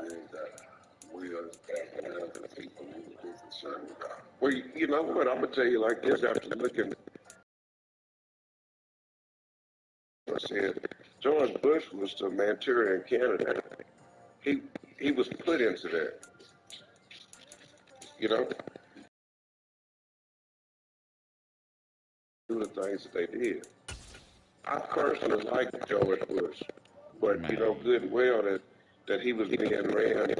thing that we as American people need to be concerned about. Well, you know what? I'm gonna tell you like this. After looking, I said George Bush was the Manchurian candidate. He was put into that. You know, do the things that they did. I personally like George Bush, but you know good and well that he was being ran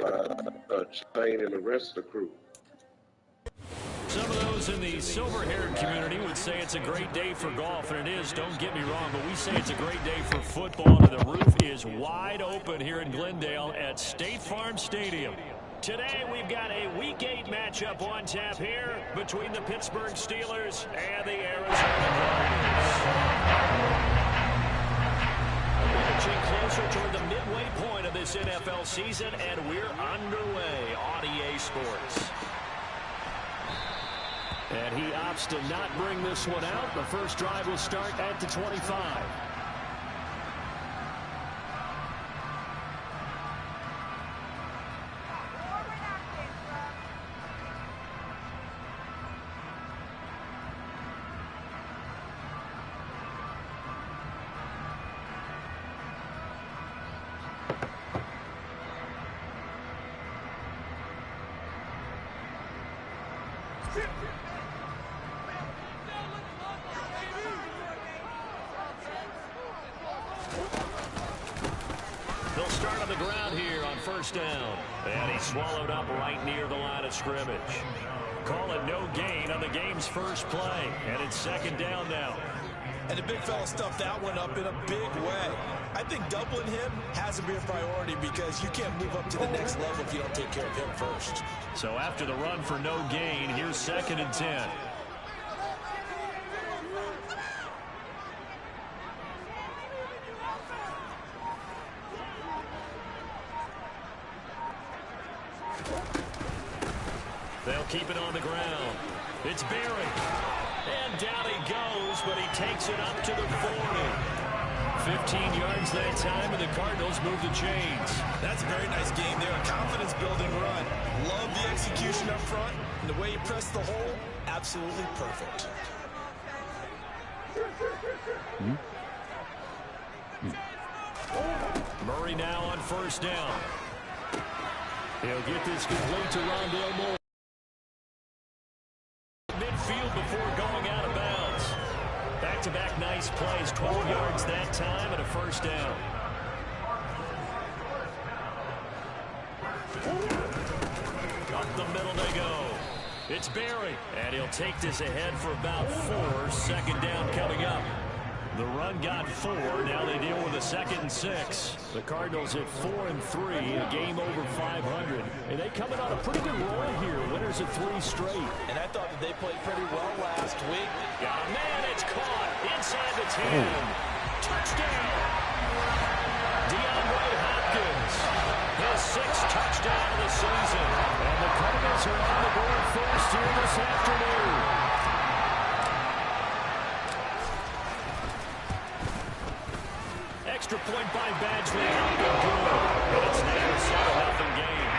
by Spain and the rest of the crew. Some of those in the silver-haired community would say it's a great day for golf, and it is, don't get me wrong, but we say it's a great day for football, and the roof is wide open here in Glendale at State Farm Stadium. Today, we've got a Week 8 matchup on tap here between the Pittsburgh Steelers and the Arizona Cardinals. We're inching closer toward the midway point of this NFL season, and we're underway on EA Sports. And he opts to not bring this one out. The first drive will start at the 25. They'll start on the ground here on first down. And he's swallowed up right near the line of scrimmage. Call it no gain on the game's first play. And it's second down now. And the big fella stuffed that one up in a big way. I think doubling him has to be a priority because you can't move up to the next level if you don't take care of him first. So after the run for no gain, here's 2nd and 10. They'll keep it on the ground. It's Berry. And down he goes, but he takes it up to the 40. 15 yards that time, and the Cardinals move the chains. That's a very nice game there. A confidence-building run. Love the execution up front. And the way you press the hole, absolutely perfect. Murray now on first down. He'll get this complete to Rondale Moore. Midfield before going out of bounds. Back-to-back nice plays, 12 yards that time, and a first down. Up the middle they go. It's Berry, and he'll take this ahead for about 4. Second down coming up. The run got 4. Now they deal with a 2nd and 6. The Cardinals at 4-3, a game over 500. And they coming on a pretty good roll here. Winners of 3 straight. And I thought that they played pretty well last week. Got a man, it's caught inside the 10. Touchdown. DeAndre Hopkins, his 6th touchdown of the season. And the Cardinals are on the board first here this afternoon. Extra point by Badgley. Not been good. But it's now a 7-0 game.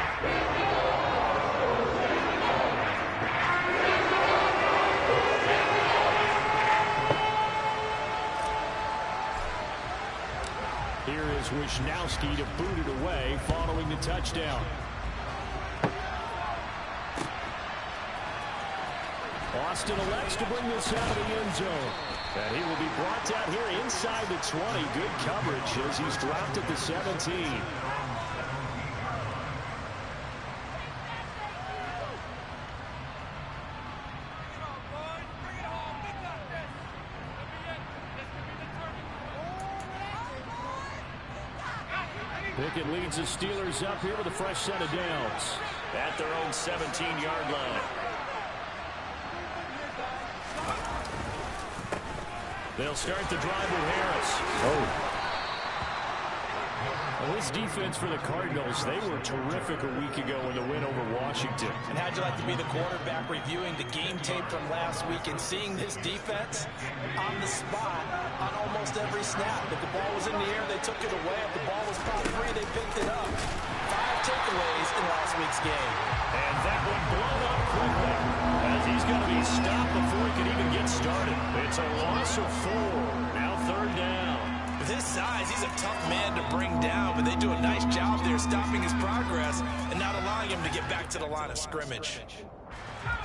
Here is Wisnowski to boot it away following the touchdown. Austin elects to bring this out of the end zone. And he will be brought down here inside the 20. Good coverage as he's dropped at the 17. Pickett leads the Steelers up here with a fresh set of downs at their own 17-yard line. They'll start the drive with Harris. Well, this defense for the Cardinals, they were terrific a week ago in the win over Washington. And how'd you like to be the quarterback reviewing the game tape from last week and seeing this defense on the spot on almost every snap? If the ball was in the air, they took it away. If the ball was caught free, they picked it up. 5 takeaways this game. And that one blown up quickly as he's going to be stopped before he can even get started. It's a loss of 4. Now 3rd down. With his size, he's a tough man to bring down, but they do a nice job there stopping his progress and not allowing him to get back to the line of scrimmage.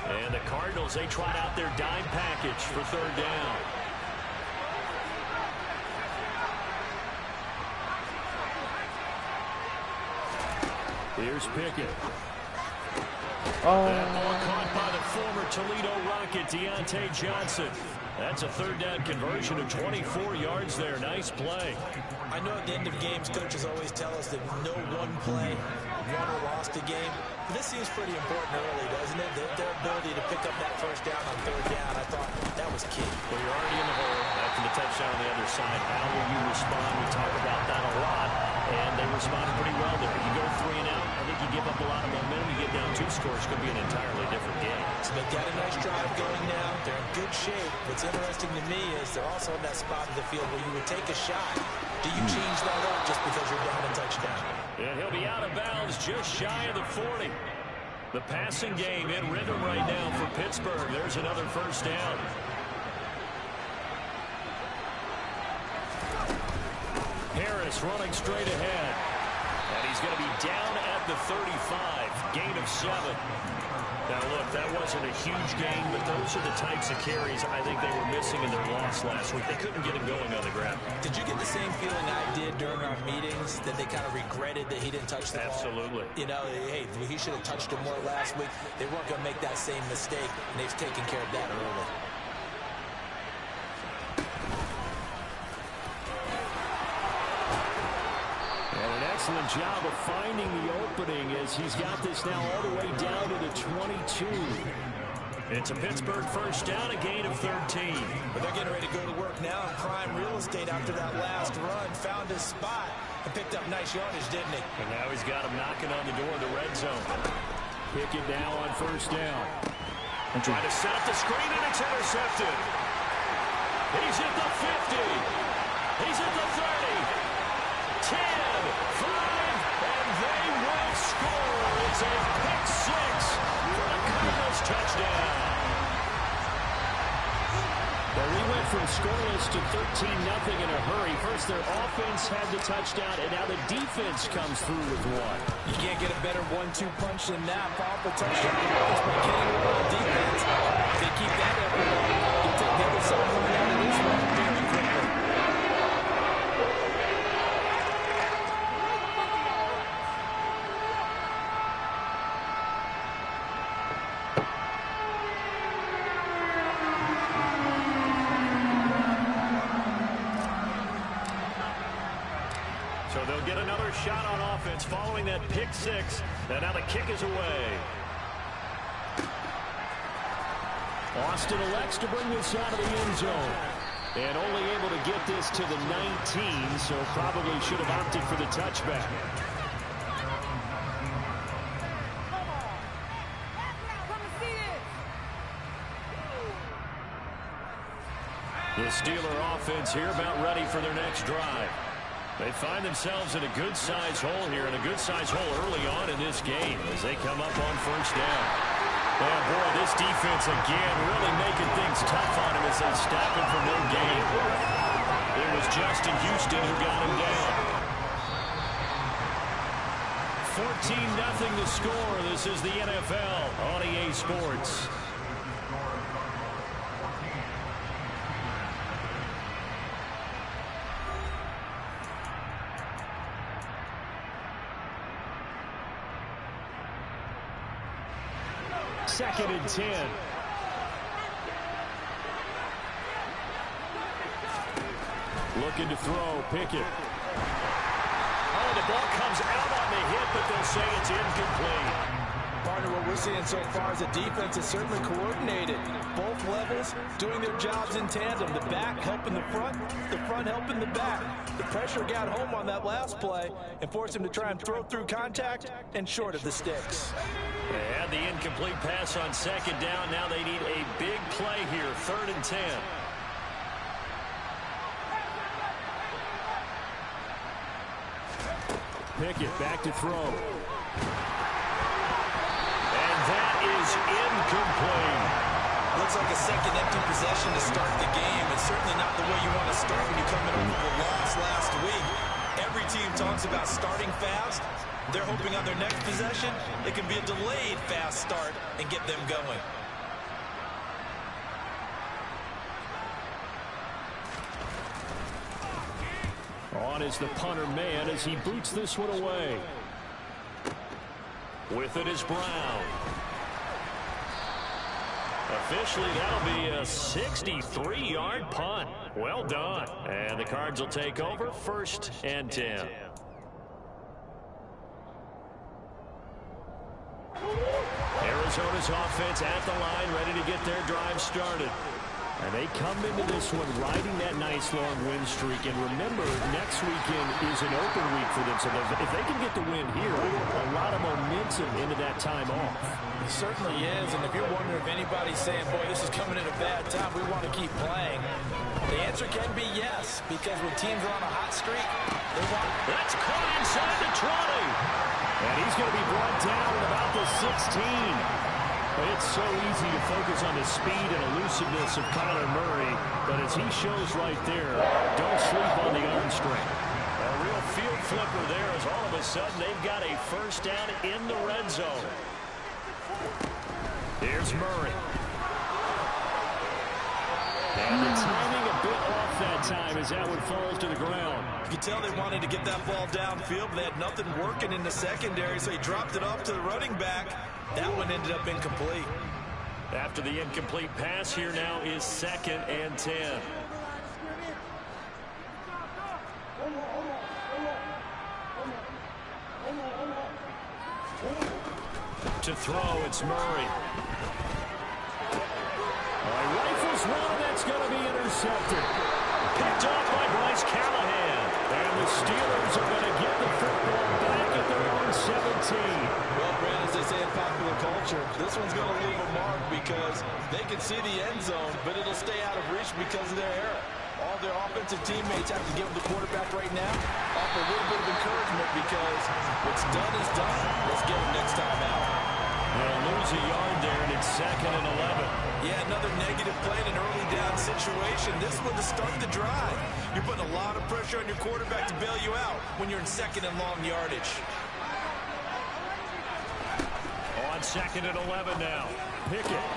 And the Cardinals, they tried out their dime package for 3rd down. Here's Pickett. That ball caught by the former Toledo Rocket, Deontay Johnson. That's a 3rd down conversion of 24 yards there. Nice play. I know at the end of games, coaches always tell us that no one play won or lost a game. But this seems pretty important early, doesn't it? Their ability to pick up that 1st down on 3rd down, I thought that was key. Well, you're already in the hole after the touchdown on the other side. How will you respond? We talk about that a lot. And they responded pretty well there. You go 3 and out, I think you give up a lot of momentum. You get down 2 scores, could be an entirely different game. So they've got a nice drive going now. They're in good shape. What's interesting to me is they're also in that spot of the field where you would take a shot. Do you change that up just because you're down a touchdown? And he'll be out of bounds just shy of the 40. The passing game in rhythm right now for Pittsburgh. There's another 1st down. Harris running straight ahead. And he's going to be down at the 35. Gain of 7. Now, look, that wasn't a huge gain, but those are the types of carries I think they were missing in their loss last week. They couldn't get him going on the ground. Did you get the same feeling I did during our meetings, that they kind of regretted that he didn't touch the ball? Absolutely. You know, hey, he should have touched him more last week. They weren't going to make that same mistake, and they've taken care of that early. Excellent job of finding the opening as he's got this now all the way down to the 22. It's a Pittsburgh 1st down, a gain of 13. But they're getting ready to go to work now in prime real estate after that last run. Found his spot and picked up nice yardage, didn't he? And now he's got him knocking on the door of the red zone. Pickett now on 1st down. And trying to set up the screen, and it's intercepted. He's at the 50. He's at the 30. 10, 5, and they will score. It's a pick 6 for a Cardinals touchdown. Well, we went from scoreless to 13-0 in a hurry. First, their offense had the touchdown, and now the defense comes through with 1. You can't get a better 1-2 punch than that. Powerful touchdown by getting on defense. If they keep that up, they'll take the other side coming out of this one very quickly. So they'll get another shot on offense following that pick 6. And now the kick is away. Austin elects to bring this out of the end zone. And only able to get this to the 19, so probably should have opted for the touchback. The Steeler offense here about ready for their next drive. They find themselves in a good-sized hole here, and a good-sized hole early on in this game as they come up on 1st down. Oh, boy, this defense again really making things tough on him as they stop him for no gain. It was Justin Houston who got him down. 14-0 the score. This is the NFL on EA Sports. Second and 10. Looking to throw, Pickett. Oh, the ball comes out on the hit, but they'll say it's incomplete. Partner, what we're seeing so far is the defense is certainly coordinated. Both levels doing their jobs in tandem. The back helping the front helping the back. The pressure got home on that last play and forced him to try and throw through contact and short of the sticks. They had the incomplete pass on 2nd down. Now they need a big play here, 3rd and 10. Pickett back to throw. is incomplete. Looks like a second empty possession to start the game. It's certainly not the way you want to start when you come in off of a loss last week. Every team talks about starting fast. They're hoping on their next possession, it can be a delayed fast start and get them going. On is the punter man as he boots this one away. With it is Brown. Officially, that'll be a 63-yard punt. Well done. And the Cards will take over 1st and 10. Arizona's offense at the line, ready to get their drive started. And they come into this one riding that nice long win streak. And remember, next weekend is an open week for them. So if they can get the win here, a lot of momentum into that time off. It certainly is. And if you're wondering if anybody's saying, boy, this is coming at a bad time, we want to keep playing, the answer can be yes. Because when teams are on a hot streak, they want it. That's caught inside the 20. And he's going to be brought down at about the 16. It's so easy to focus on the speed and elusiveness of Kyler Murray, but as he shows right there, don't sleep on the arm strength. A real field flipper there as all of a sudden they've got a first down in the red zone. Here's Murray. And the timing a bit off that time as that one falls to the ground. You can tell they wanted to get that ball downfield, but they had nothing working in the secondary, so he dropped it off to the running back. That one ended up incomplete. After the incomplete pass, here now is 2nd and 10. To throw, it's Murray. He rifles one that's going to be intercepted. Picked off by Bryce Callahan. And the Steelers are going to get the football back at their own 17. Well, Brand, as they say in popular culture, this one's going to leave a mark because they can see the end zone, but it'll stay out of reach because of their error. All their offensive teammates have to give the quarterback right now offer a little bit of encouragement because what's done is done. Let's get it next time out. They'll lose a yard there, and it's 2nd and 11. Yeah, another negative play in an early down situation. This one to start the drive. You're putting a lot of pressure on your quarterback to bail you out when you're in 2nd and long yardage. On 2nd and 11 now. Pickett.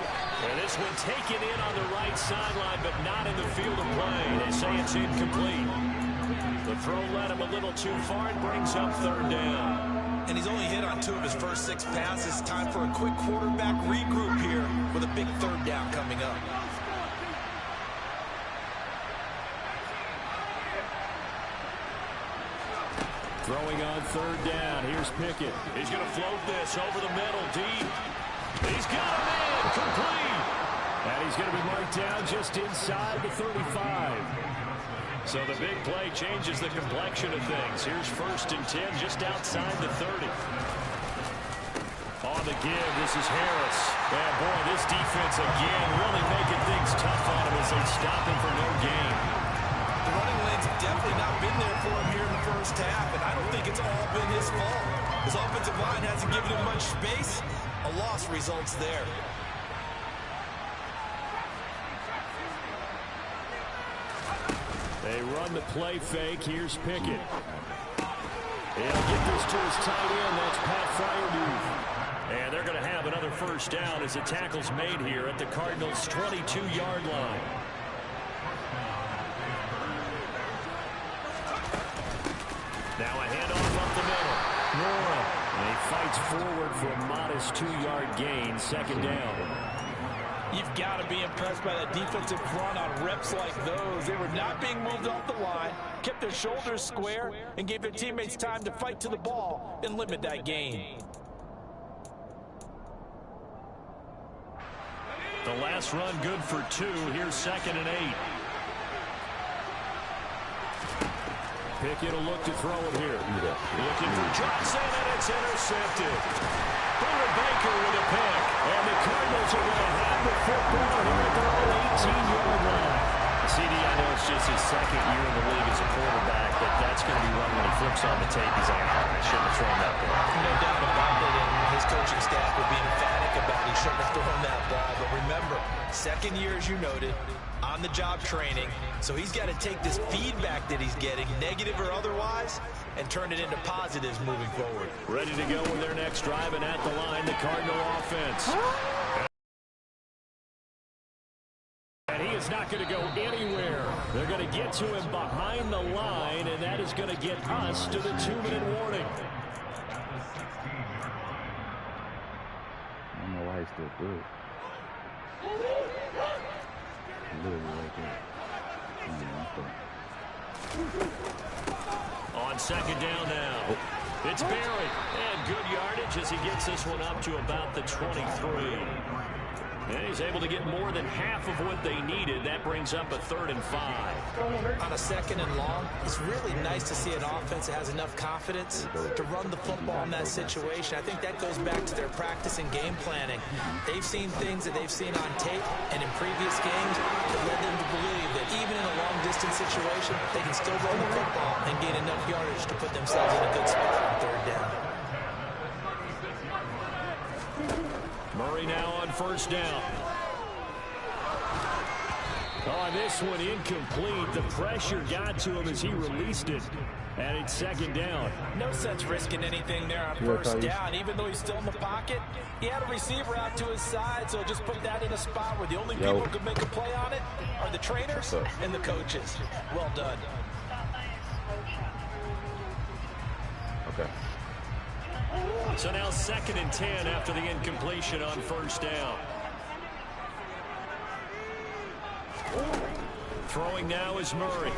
And this one taken in on the right sideline, but not in the field of play. They say it's incomplete. The throw led him a little too far and brings up 3rd down. And he's only hit on 2 of his first 6 passes. Time for a quick quarterback regroup here with a big 3rd down coming up. Throwing on 3rd down. Here's Pickett. He's going to float this over the middle, deep. He's got him in, complete. And he's going to be marked down just inside the 35. So the big play changes the complexion of things. Here's 1st and 10 just outside the 30. On the give, this is Harris. And boy, this defense again really making things tough on him as they stop him for no gain. The running lanes have definitely not been there for him here in the first half, and I don't think it's all been his fault. His offensive line hasn't given him much space. A loss results there. They run the play fake. Here's Pickett. He'll get this to his tight end. That's Pat Fryermuth. And they're going to have another first down as the tackle's made here at the Cardinals' 22-yard line. Now a handoff up the middle. Nora. And he fights forward for a modest 2-yard gain. 2nd down. You've got to be impressed by that defensive front on reps like those. They were not being moved off the line, kept their shoulders square, and gave their teammates time to fight to the ball and limit that gain. The last run good for 2. Here's 2nd and 8. Pickett will look to throw it here. Looking for Johnson, and it's intercepted. Buda Baker with a pick. And the Cardinals are going to have the football here at their own 18-yard line. CD, I know it's just his 2nd year in the league as a quarterback, but that's going to be one when he flips on the tape. He's like, I shouldn't have thrown that ball. No doubt about it, and his coaching staff will be emphatic about he shouldn't have thrown that ball. But remember, second year, as you noted, on-the-job training. So he's got to take this feedback that he's getting, negative or otherwise, and turn it into positives moving forward. Ready to go with their next drive, and at the line, the Cardinal offense. And he is not going to go anywhere. They're going to get to him behind the line, and that is going to get us to the 2-minute warning. I don't know why he's still good. Literally right there. On second down now. Oh. It's Barry. And good yardage as he gets this one up to about the 23. And he's able to get more than half of what they needed. That brings up a 3rd and 5. On a 2nd and long, it's really nice to see an offense that has enough confidence to run the football in that situation. I think that goes back to their practice and game planning. They've seen things that they've seen on tape and in previous games that led them to believe that even in a long-distance situation, they can still run the football and gain enough yardage to put themselves in a good spot on 3rd down. Murray now on 1st down. Oh, this one incomplete. The pressure got to him as he released it. And it's 2nd down. No sense risking anything there on 1st down. Even though he's still in the pocket, he had a receiver out to his side, so just put that in a spot where the only people who could make a play on it are the trainers and the coaches. Well done. Okay. So now 2nd and 10 after the incompletion on 1st down. Throwing now is Murray.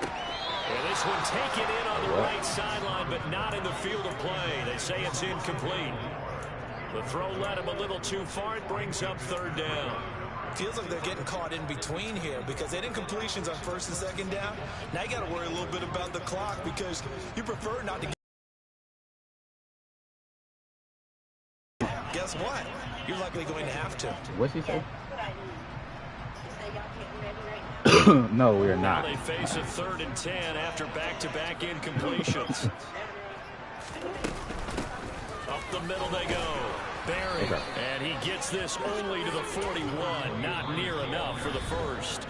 And this one taken in on the right sideline, but not in the field of play. They say it's incomplete. The throw led him a little too far. It brings up 3rd down. Feels like they're getting caught in between here because they had incompletions on 1st and 2nd down. Now you got to worry a little bit about the clock because you prefer not to get. Guess what? You're likely going to have to. What's he say? No, we're not. Now they face a 3rd and 10 after back-to-back incompletions. Up the middle they go. Barry. Okay. And he gets this only to the 41. Not near enough for the 1st.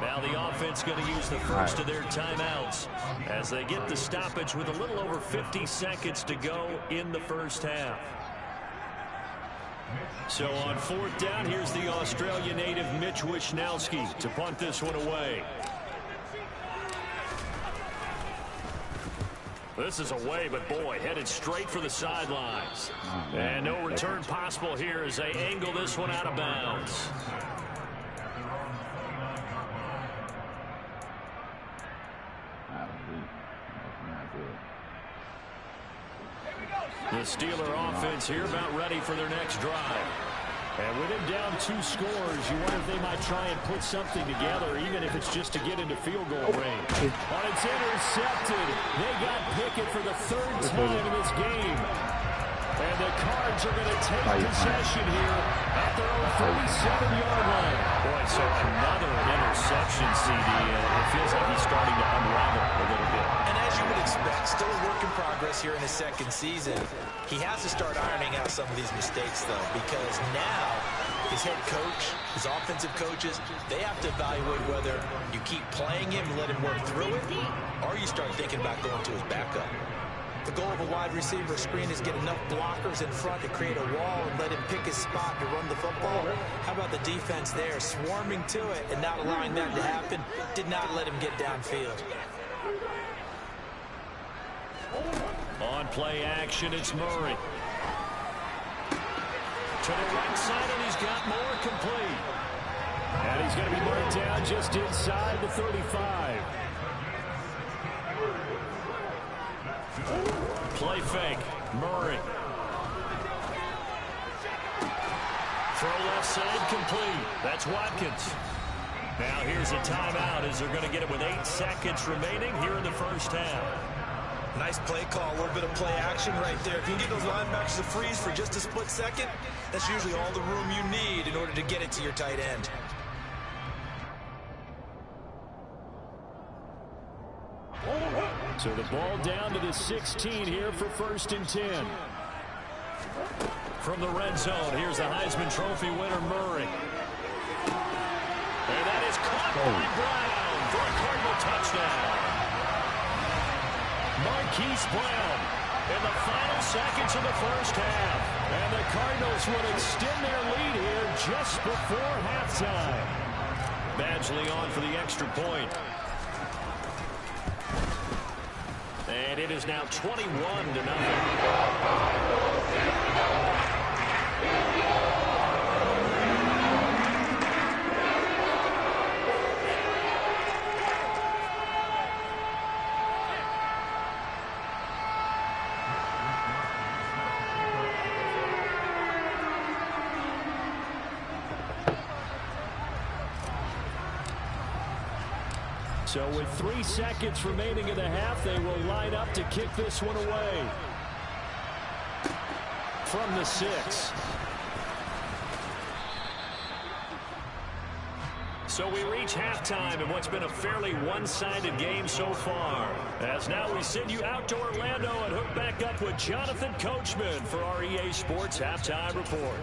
Now the offense going to use the first of their timeouts as they get the stoppage with a little over 50 seconds to go in the 1st half. So on 4th down, here's the Australian native Mitch Wishnowski to punt this one away. This is away, but boy, headed straight for the sidelines. And no return possible here as they angle this one out of bounds. The Steeler offense here about ready for their next drive. And with him down 2 scores, you wonder if they might try and put something together, even if it's just to get into field goal range. Oh, it's intercepted. They got Pickett for the 3rd time in this game. And the Cards are going to take possession here at their own 37-yard line. Boy, so another interception, CD. It feels like he's starting to unravel a little bit. And as you would expect, still a work in progress here in his 2nd season. He has to start ironing out some of these mistakes, though, because now his head coach, his offensive coaches, they have to evaluate whether you keep playing him and let him work through it, or you start thinking about going to his backup. The goal of a wide receiver screen is get enough blockers in front to create a wall and let him pick his spot to run the football. How about the defense there, swarming to it and not allowing that to happen? Did not let him get downfield. On play action, it's Murray. To the right side, and he's got more complete. And he's going to be marked down just inside the 35. Play fake, Murray. Throw left side complete. That's Watkins. Now here's a timeout as they're going to get it with 8 seconds remaining here in the 1st half. Nice play call, a little bit of play action right there. If you can get those linebackers to freeze for just a split second, that's usually all the room you need in order to get it to your tight end. So the ball down to the 16 here for 1st and 10. From the red zone, here's the Heisman Trophy winner, Murray. And that is caught by Brown for a Cardinal touchdown. Marquise Brown in the final seconds of the first half. And the Cardinals would extend their lead here just before halftime. Badgley on for the extra point. And it is now 21-0. So with 3 seconds remaining in the half, they will line up to kick this one away. From the 6. So we reach halftime in what's been a fairly one-sided game so far. As now we send you out to Orlando and hook back up with Jonathan Coachman for our EA Sports Halftime Report.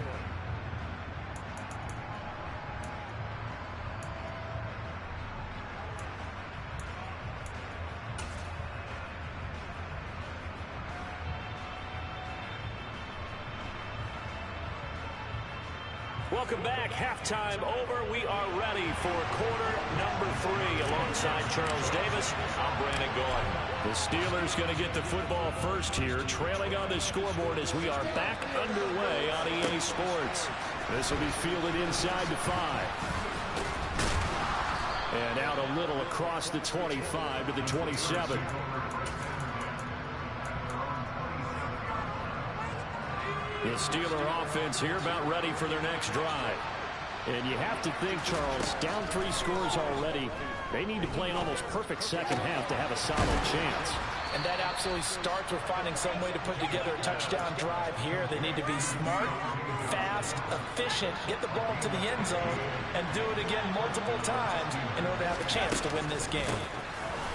Welcome back. Halftime over. We are ready for quarter number 3. Alongside Charles Davis, I'm Brandon Gordon. The Steelers going to get the football first here, trailing on the scoreboard as we are back underway on EA Sports. This will be fielded inside the 5. And out a little across the 25 to the 27. The Steeler offense here about ready for their next drive. And you have to think, Charles, down 3 scores already. They need to play an almost perfect second half to have a solid chance. And that absolutely starts with finding some way to put together a touchdown drive here. They need to be smart, fast, efficient, get the ball to the end zone, and do it again multiple times in order to have a chance to win this game.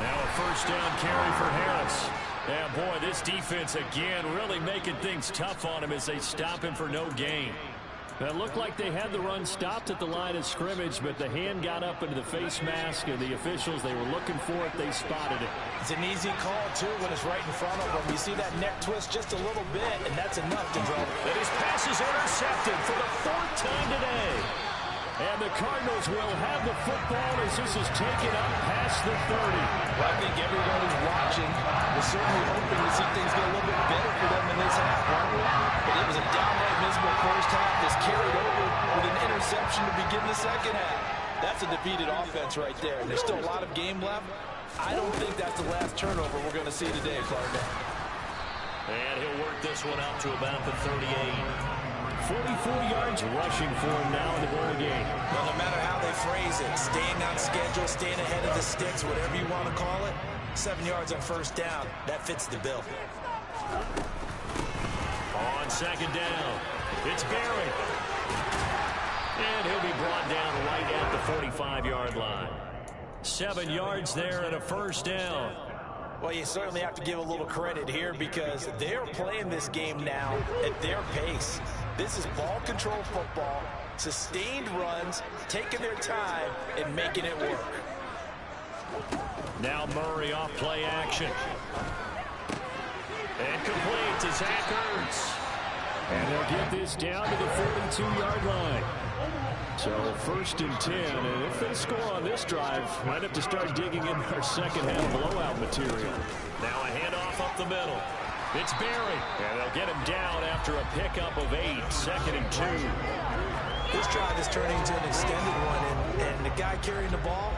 Now a first down carry for Harris. Yeah, boy, this defense again really making things tough on him as they stop him for no gain. That looked like they had the run stopped at the line of scrimmage, but the hand got up into the face mask, and the officials, they were looking for it. They spotted it. It's an easy call, too, when it's right in front of them. You see that neck twist just a little bit, and that's enough to draw. And his pass is intercepted for the 4th time today. And the Cardinals will have the football as this is taken up past the 30. Well, I think everyone who's watching was certainly hoping to see things get a little bit better for them in this half, weren't we? But it was a downright miserable first half that's carried over with an interception to begin the second half. That's a defeated offense right there. And there's still a lot of game left. I don't think that's the last turnover we're going to see today, Cardinal. And he'll work this one out to about the 38. 44 yards rushing for him now in the ball game. Well, no matter how they phrase it, staying on schedule, staying ahead of the sticks, whatever you want to call it, 7 yards on first down, that fits the bill. On second down, it's Barry. And he'll be brought down right at the 45-yard line. 7 yards there and a first down. Well, you certainly have to give a little credit here because they're playing this game now at their pace. This is ball control football, sustained runs, taking their time, and making it work. Now Murray off play action. And complete to Zach Ertz. And they'll get this down to the 42-yard line. So 1st and 10, and if they score on this drive, might have to start digging in our second half blowout material. Now a handoff up the middle. It's Barry, and they'll get him down after a pickup of 8, 2nd and 2. This drive is turning into an extended one, and the guy carrying the ball,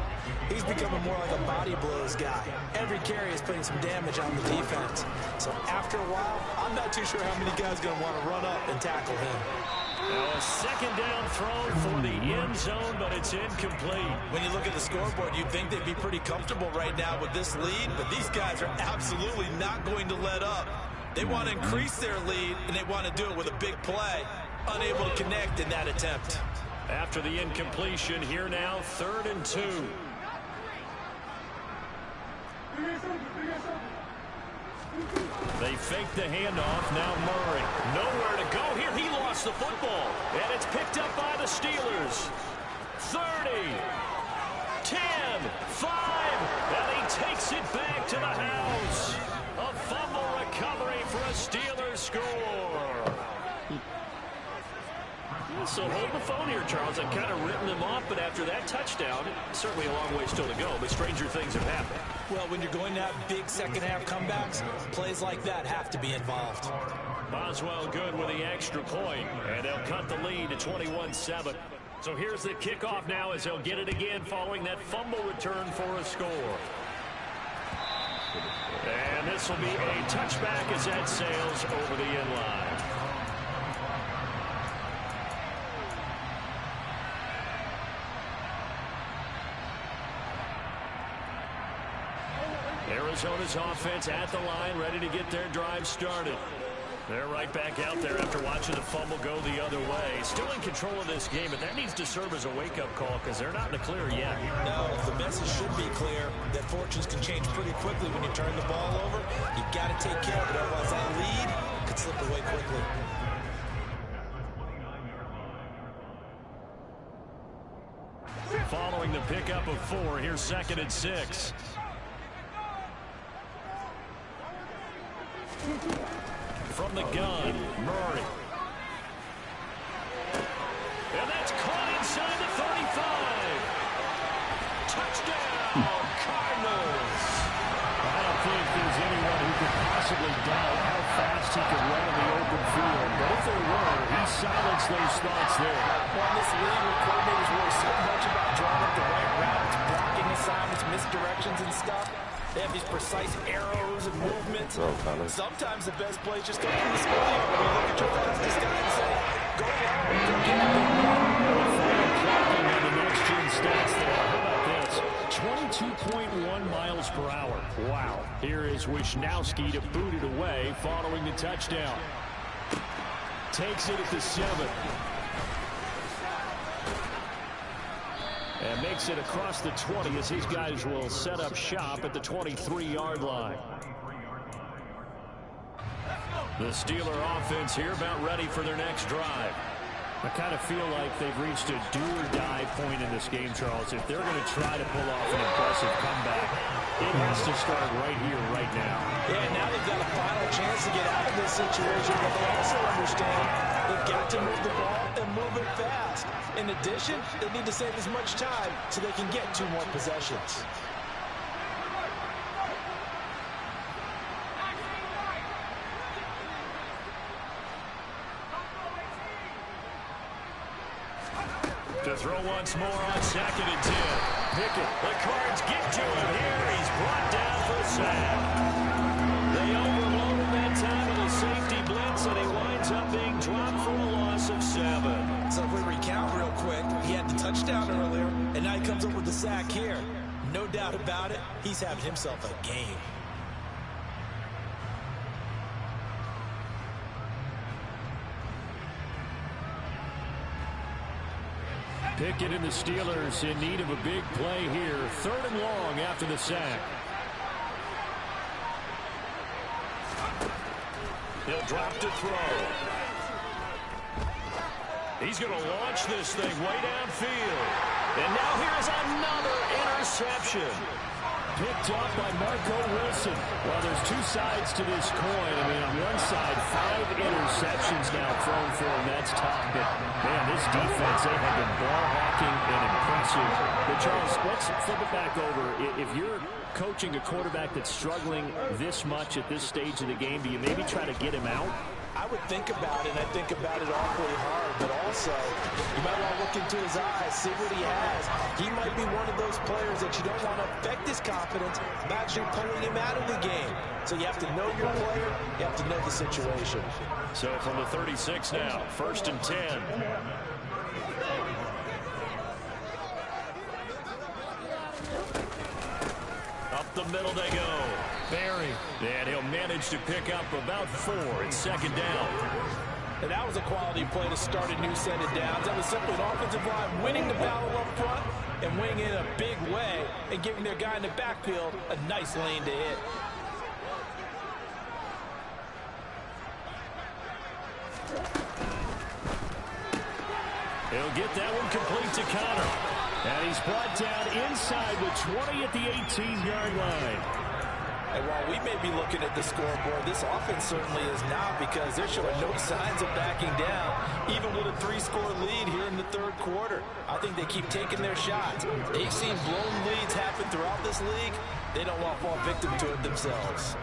he's becoming more like a body blows guy. Every carry is putting some damage on the defense. So after a while, I'm not too sure how many guys are going to want to run up and tackle him. Now a second down throw for the end zone, but it's incomplete. When you look at the scoreboard, you'd think they'd be pretty comfortable right now with this lead, but these guys are absolutely not going to let up. They want to increase their lead, and they want to do it with a big play. Unable to connect in that attempt. After the incompletion, here now, 3rd and 2. They They fake the handoff. Now Murray. Nowhere to go here. He lost the football. And it's picked up by the Steelers. 30, 10, 5, and he takes it back to the house. A fumble recovery for a Steelers score. So hold the phone here, Charles. I've kind of written them off, but after that touchdown, certainly a long way still to go, but stranger things have happened. Well, when you're going to have big second-half comebacks, plays like that have to be involved. Boswell good with the extra point, and they'll cut the lead to 21-7. So here's the kickoff now as they'll get it again following that fumble return for a score. And this will be a touchback as that sails over the end line. Arizona's offense at the line, ready to get their drive started. They're right back out there after watching the fumble go the other way. Still in control of this game, but that needs to serve as a wake-up call because they're not in the clear yet. No, the message should be clear that fortunes can change pretty quickly when you turn the ball over. You've got to take care of it, otherwise that lead could slip away quickly. Following the pickup of 4, here's 2nd and 6. From the gun, Murray. And that's caught inside the 35. Touchdown, Cardinals. I don't think there's anyone who could possibly doubt how fast he could run in the open field. But if there were, he silenced those thoughts there. Well, this league where coordinators worry so much about drawing up the right routes, blocking assignments, misdirections and stuff. They have these precise arrows and movements. Sometimes the best play is just open the school yard. I mean, look at your fastest guy and say, go long, don't get a big Tracking on the next-gen stats there. How about this? 22.1 miles per hour. Wow. Here is Wisnowski to boot it away following the touchdown. Takes it at the 7. And makes it across the 20 as these guys will set up shop at the 23-yard line. The Steeler offense here about ready for their next drive. I kind of feel like they've reached a do-or-die point in this game, Charles. If they're going to try to pull off an impressive comeback, it has to start right here, right now. Yeah, now they've got a final chance to get out of this situation, but they also understand they've got to move the ball and move it fast. In addition, they need to save as much time so they can get 2 more possessions. To throw once more on 2nd and 10. Pickett, the Cards get to him here. He's brought down for a sack. They overloaded that time with a safety blitz, and he winds up being dropped for a loss of 7. So if we recount real quick, he had the touchdown earlier, and now he comes up with the sack here. No doubt about it, he's having himself a game. Pickett and the Steelers in need of a big play here. 3rd and long after the sack. He'll drop to throw. He's going to launch this thing way downfield. And now here's another interception. Picked up by Marco Wilson. Well, there's 2 sides to this coin. I mean, on one side, 5 interceptions now thrown for him. That's tough. But, man, this defense, they have been ball hawking and impressive. But, Charles, let's flip it back over. If you're coaching a quarterback that's struggling this much at this stage of the game, do you maybe try to get him out? I would think about it, and I think about it awfully hard, but also you might want to look into his eyes, see what he has. He might be one of those players that you don't want to affect his confidence by actually pulling him out of the game. So you have to know your player, you have to know the situation. So from the 36 now, 1st and 10. Up the middle they go. Barry. And he'll manage to pick up about 4. It's 2nd down. And that was a quality play to start a new set of downs. That was simply an offensive line winning the battle up front and winning in a big way and giving their guy in the backfield a nice lane to hit. He'll get that one complete to Connor. And he's brought down inside the 20 at the 18-yard line. And while we may be looking at the scoreboard, this offense certainly is not, because they're showing no signs of backing down, even with a 3-score lead here in the third quarter. I think they keep taking their shots. They've seen blown leads happen throughout this league. They don't want to fall victim to it themselves.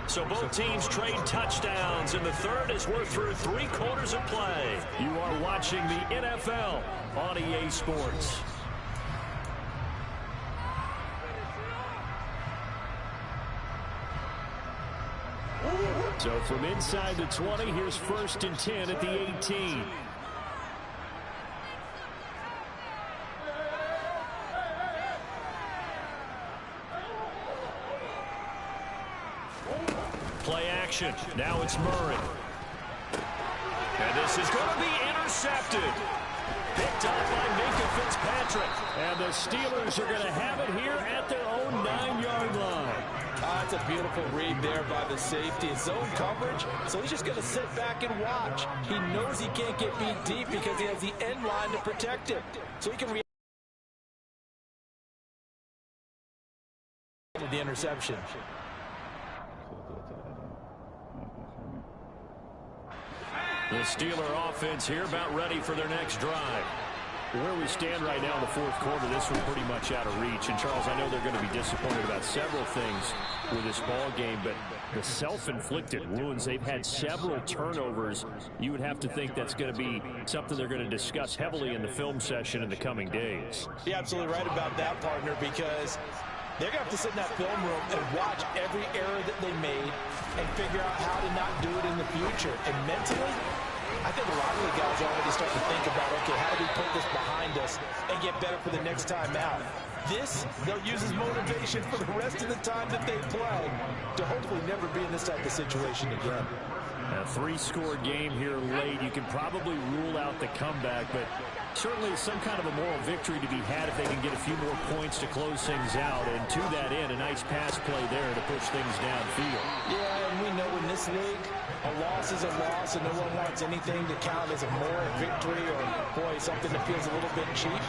So both teams trade touchdowns in the third as we're through 3 quarters of play. You are watching the NFL on EA Sports. So from inside the 20, here's 1st and 10 at the 18. Play action. Now it's Murray. And this is going to be intercepted. Picked up by Minka Fitzpatrick. And the Steelers are going to have it here at their own 9-yard line. That's a beautiful read there by the safety. It's zone coverage, so he's just going to sit back and watch. He knows he can't get beat deep because he has the end line to protect him. So he can react with the interception. The Steeler offense here about ready for their next drive. Where we stand right now in the fourth quarter, this one's pretty much out of reach. And, Charles, I know they're going to be disappointed about several things with this ball game, but the self-inflicted wounds, they've had several turnovers. You would have to think that's going to be something they're going to discuss heavily in the film session in the coming days. You're absolutely right about that, partner, because they're going to have to sit in that film room and watch every error that they made and figure out how to not do it in the future. And mentally, I think a lot of the guys are already starting to think about, okay, how do we put this behind us and get better for the next time out? This, they'll use as motivation for the rest of the time that they play to hopefully never be in this type of situation again. A 3-score game here late. You can probably rule out the comeback, but certainly some kind of a moral victory to be had if they can get a few more points to close things out. And to that end, a nice pass play there to push things downfield. Yeah, and we know in this league, a loss is a loss, and no one wants anything to count as a moral victory or, boy, something that feels a little bit cheap.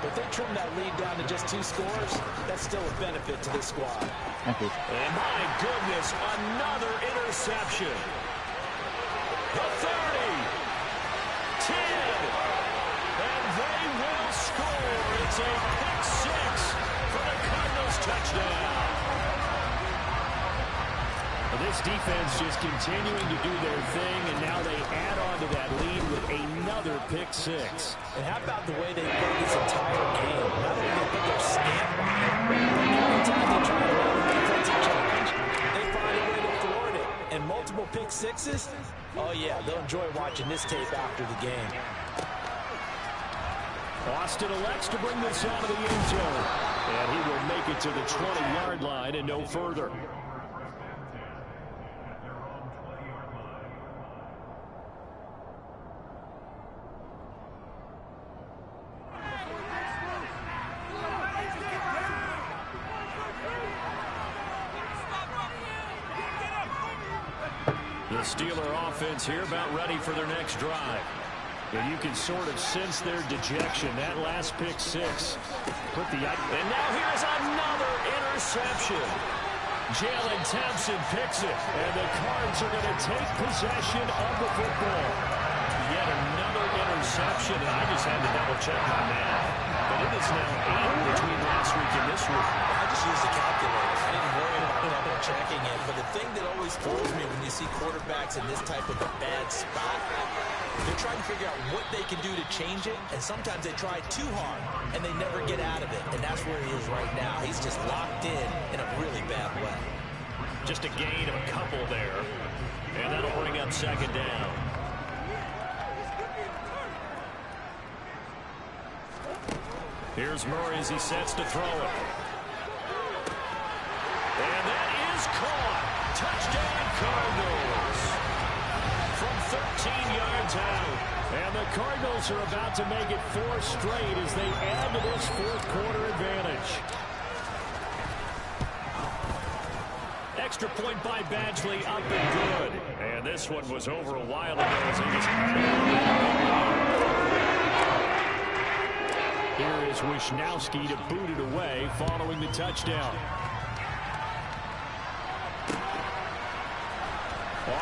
But they trim that lead down to just 2 scores. That's still a benefit to this squad. And my goodness, another interception. The 30, 10, and they will score. It's a pick 6 for the Cardinals touchdown. This defense just continuing to do their thing, and now they add on to that lead with another pick 6. And how about the way they play this entire game? Not only do they put their stamp on it, but every time they try to run a defensive challenge, they find a way to thwart it. And multiple pick 6s, oh yeah, they'll enjoy watching this tape after the game. Austin elects to bring this out of the end zone, and he will make it to the 20-yard line and no further. The Steeler offense here about ready for their next drive. And you can sort of sense their dejection. That last pick 6 put the... And now here's another interception. Jalen Thompson picks it, and the Cards are going to take possession of the football. Yet another interception, and I just had to double-check my math. But it is now 8 between last week and this week. I just used the calculator. I didn't worry about double-checking it. But the thing that always throws me when you see quarterbacks in this type of a bad spot, they're trying to figure out what they can do to change it, and sometimes they try too hard, and they never get out of it. And that's where he is right now. He's just locked in a really bad way. Just a gain of a couple there, and that'll bring up 2nd down. Here's Murray as he sets to throw it. And that is caught. Touchdown, Cardinals. From 13 yards out. And the Cardinals are about to make it 4 straight as they add to this fourth quarter advantage. Extra point by Badgley, up and good. And this one was over a while ago as he just... Here is Wisnowski to boot it away following the touchdown.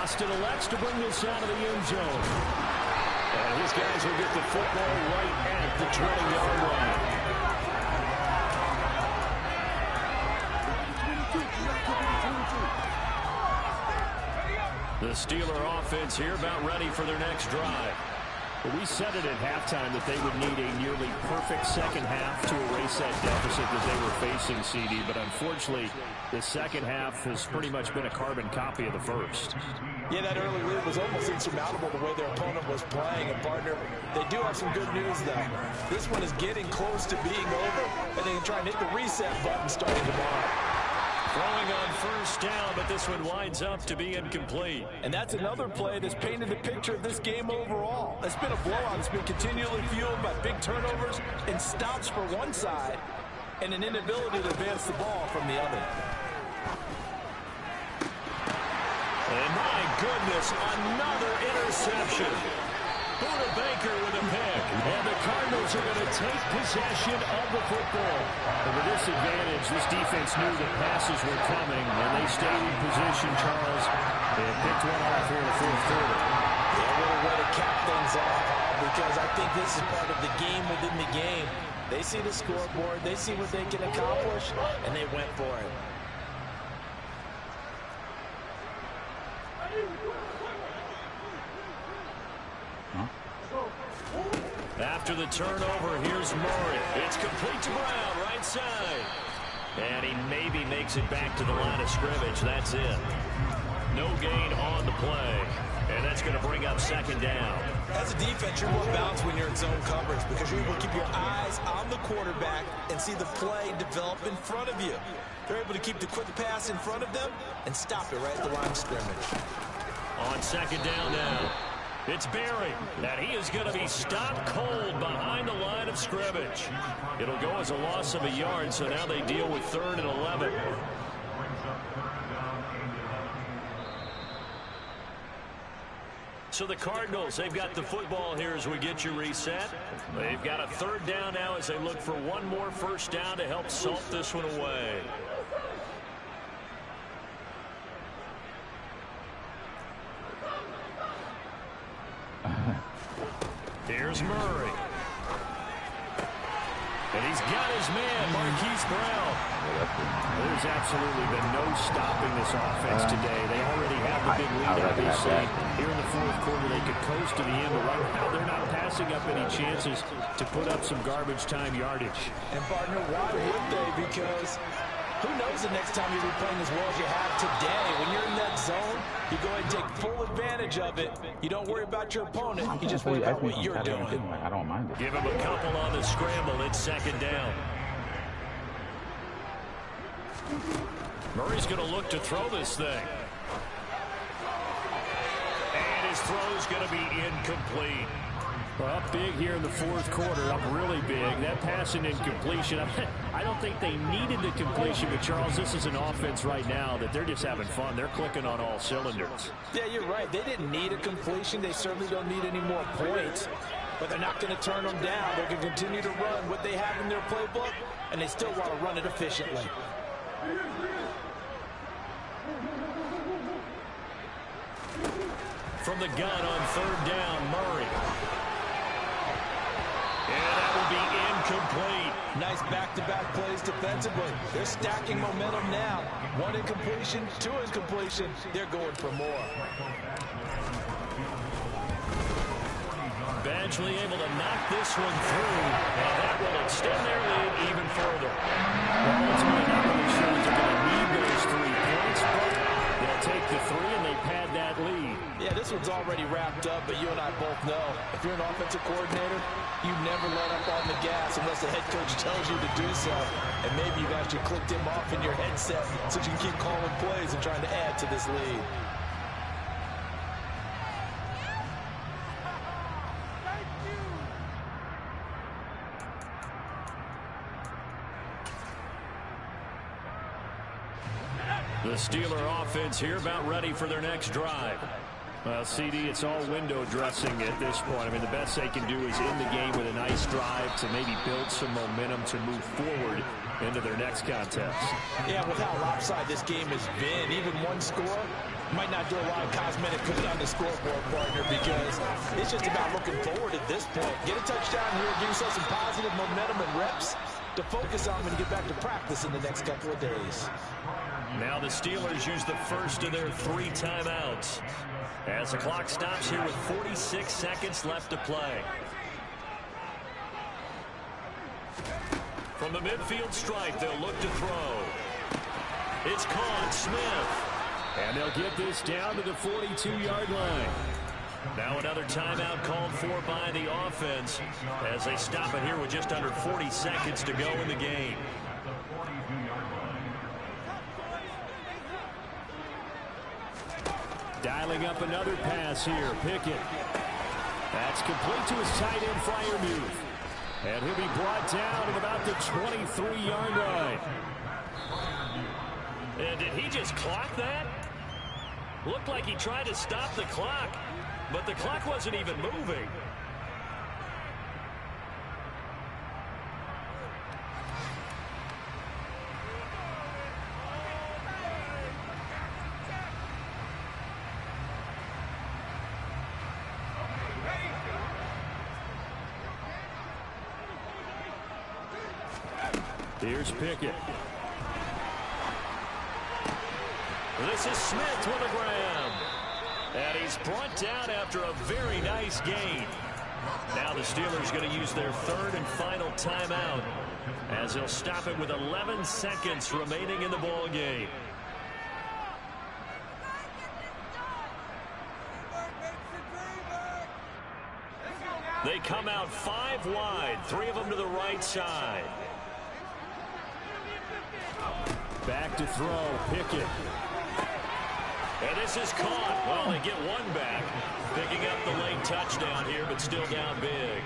Austin elects to bring this out of the end zone. And his guys will get the football right at the 20-yard line. The Steeler offense here about ready for their next drive. But we said it at halftime that they would need a nearly perfect second half to erase that deficit that they were facing, CD. But unfortunately, the second half has pretty much been a carbon copy of the first. Yeah, that early lead was almost insurmountable the way their opponent was playing. And, partner, they do have some good news, though. This one is getting close to being over, and they can try and hit the reset button starting tomorrow. Throwing on first down, but this one winds up to be incomplete. And that's another play that's painted the picture of this game overall. It's been a blowout. It's been continually fueled by big turnovers and stops for one side and an inability to advance the ball from the other. And my goodness, another interception. Buda Baker with a pick. And the Cardinals are going to take possession of the football. And with this advantage, this defense knew that passes were coming, and they stayed in position, Charles. They picked one off here in the fourth quarter. Yeah, what a way to cap things off, because I think this is part of the game within the game. They see the scoreboard, they see what they can accomplish, and they went for it. After the turnover, here's Murray. It's complete to Brown, right side. And he maybe makes it back to the line of scrimmage. That's it. No gain on the play. And that's going to bring up second down. As a defense, you're more balanced when you're in zone coverage because you're able to keep your eyes on the quarterback and see the play develop in front of you. They're able to keep the quick pass in front of them and stop it right at the line of scrimmage. On second down now. It's Berry, and he is going to be stopped cold behind the line of scrimmage. It'll go as a loss of a yard, so now they deal with 3rd and 11. So the Cardinals, they've got the football here as we get you reset. They've got a 3rd down now as they look for one more first down to help salt this one away. Here's Murray. And he's got his man, Marquise Brown. There's absolutely been no stopping this offense today. They already have the big lead, obviously. Here in the fourth quarter, they could coast to the end, but right now they're not passing up any chances to put up some garbage time yardage. And, partner, why would they? Because who knows the next time you'll be playing as well as you have today. When you're in that zone, you go ahead and take full advantage of it. You don't worry about your opponent. You just worry about what you're doing. I don't mind it. Give him a couple on the scramble. It's second down. Murray's going to look to throw this thing. And his throw's going to be incomplete. Well, up big here in the fourth quarter, up really big. That pass and incompletion, I don't think they needed the completion, but Charles, this is an offense right now that they're just having fun. They're clicking on all cylinders. Yeah, you're right. They didn't need a completion. They certainly don't need any more points, but they're not going to turn them down. They're going to continue to run what they have in their playbook, and they still want to run it efficiently. From the gun on 3rd down, Murray. And that will be incomplete. Nice back-to-back plays defensively. They're stacking momentum now. 1 incompletion, 2 incompletion. They're going for more. Badgley able to knock this one through, and that will extend their lead even further. Well, ultimately, not really sure that they're going to need those 3 points, but they'll take the 3 and they pad that lead. Yeah, this one's already wrapped up, but you and I both know if you're an offensive coordinator, you never let up on the gas unless the head coach tells you to do so. And maybe you've actually clicked him off in your headset so you can keep calling plays and trying to add to this lead. The Steeler offense here about ready for their next drive. Well, CD, it's all window dressing at this point. I mean, the best they can do is end the game with a nice drive to maybe build some momentum to move forward into their next contest. Yeah, with how lopsided this game has been, even one score might not do a lot of cosmetic good on the scoreboard, partner, because it's just about looking forward at this point. Get a touchdown here, give yourself some positive momentum and reps to focus on when you get back to practice in the next couple of days. Now the Steelers use the first of their 3 timeouts as the clock stops here with 46 seconds left to play. From the midfield stripe, they'll look to throw. It's caught, Smith. And they'll get this down to the 42-yard line. Now another timeout called for by the offense as they stop it here with just under 40 seconds to go in the game. Dialing up another pass here. Pickett. That's complete to his tight end, Freiermuth. And he'll be brought down at about the 23-yard line. And did he just clock that? Looked like he tried to stop the clock, but the clock wasn't even moving. Here's Pickett. This is Smith with a grab. And he's brought down after a very nice gain. Now the Steelers going to use their 3rd and final timeout as they'll stop it with 11 seconds remaining in the ball game. They come out 5 wide, 3 of them to the right side. Back to throw, Pickett. And this is caught. Well, they get one back. Picking up the late touchdown here, but still down big.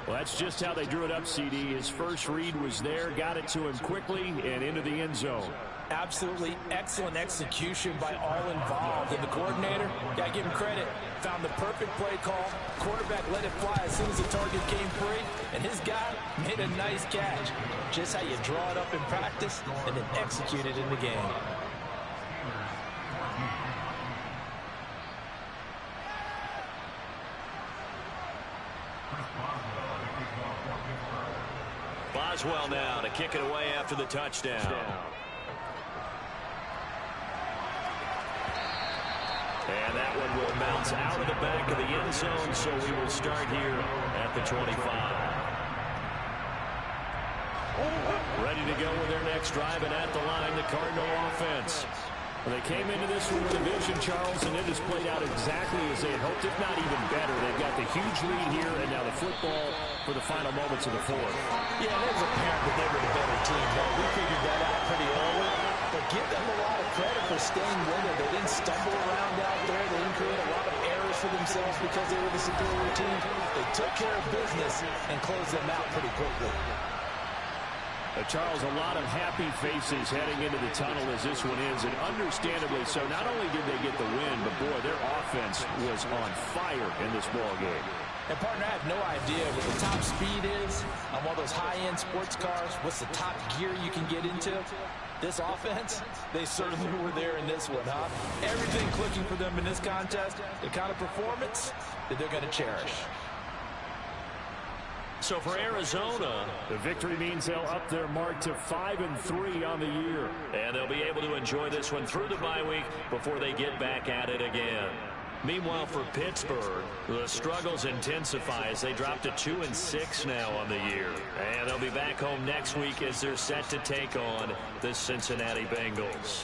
Well, that's just how they drew it up, CD. His first read was there, got it to him quickly, and into the end zone. Absolutely excellent execution by all involved. And the coordinator, got to give him credit, found the perfect play call. Quarterback let it fly as soon as the target came free. And his guy made a nice catch. Just how you draw it up in practice and then execute it in the game. Boswell now to kick it away after the touchdown. And that one will bounce out of the back of the end zone, so we will start here at the 25. Ready to go with their next drive, and at the line, the Cardinal offense. Well, they came into this one with a vision, Charles, and it has played out exactly as they had hoped, if not even better. They've got the huge lead here, and now the football for the final moments of the 4th. Yeah, it was apparent that they were the better team. We figured that out pretty early, but give them a lot of credit for staying with it. They didn't stumble around out there. They didn't create a lot of errors for themselves because they were the superior team. They took care of business and closed them out pretty quickly. Charles, a lot of happy faces heading into the tunnel as this one ends, and understandably so. Not only did they get the win, but boy, their offense was on fire in this ball game. And partner, I have no idea what the top speed is on one of those high-end sports cars. What's the top gear you can get into? This offense, they certainly were there in this one, huh? Everything clicking for them in this contest, the kind of performance that they're going to cherish. So for Arizona, the victory means they'll up their mark to 5-3 on the year. And they'll be able to enjoy this one through the bye week before they get back at it again. Meanwhile, for Pittsburgh, the struggles intensify as they drop to 2-6 now on the year. And they'll be back home next week as they're set to take on the Cincinnati Bengals.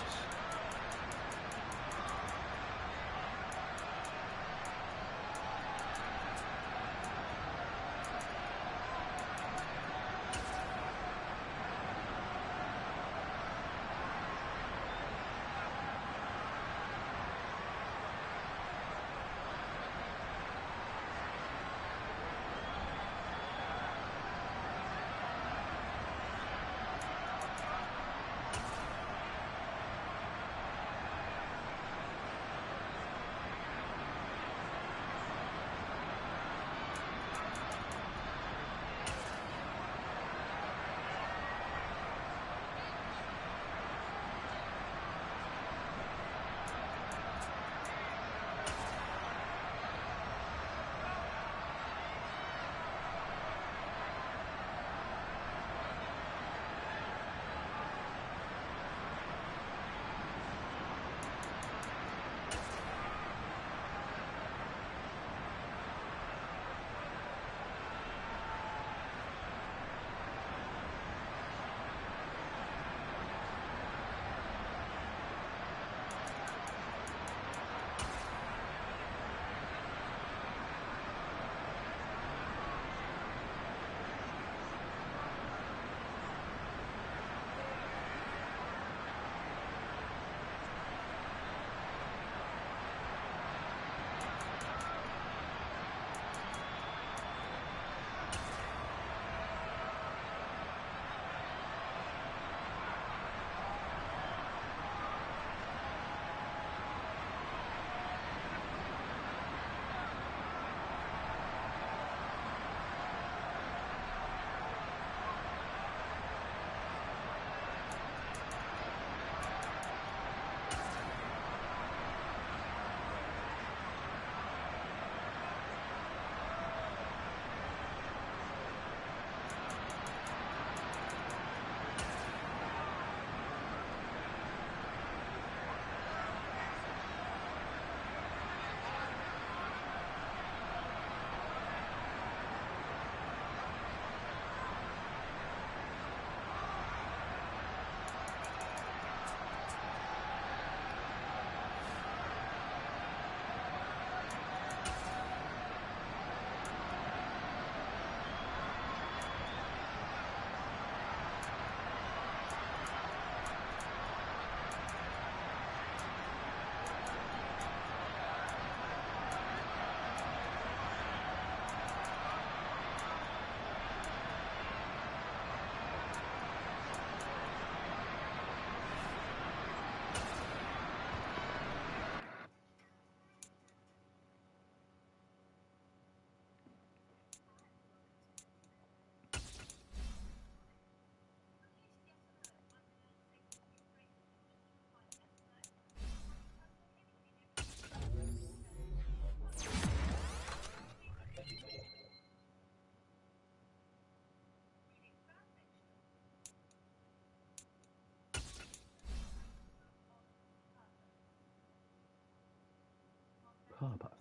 Papas.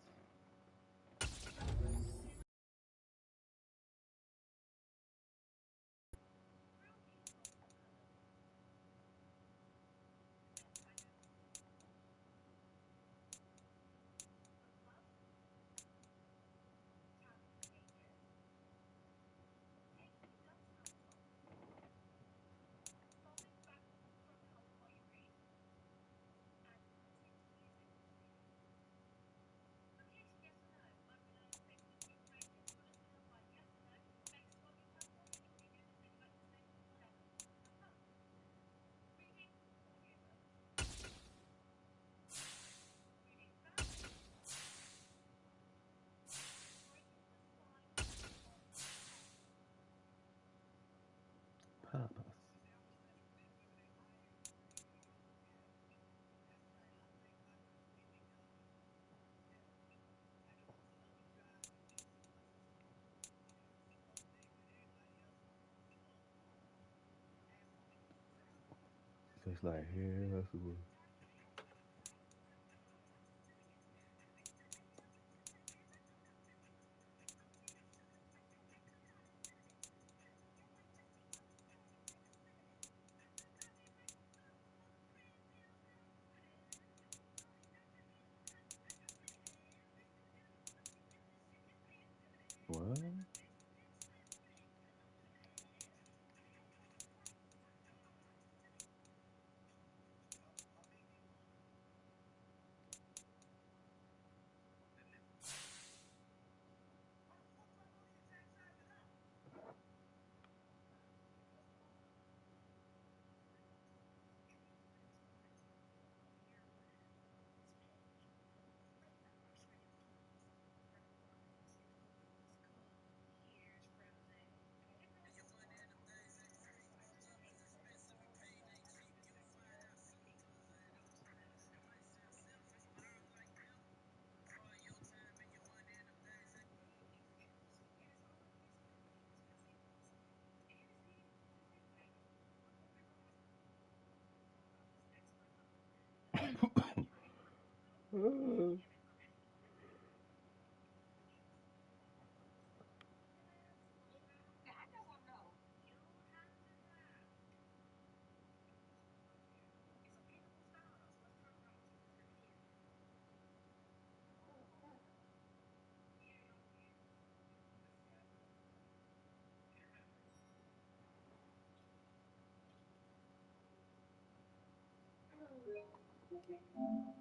Papas. Tastes like hair. That's what. What?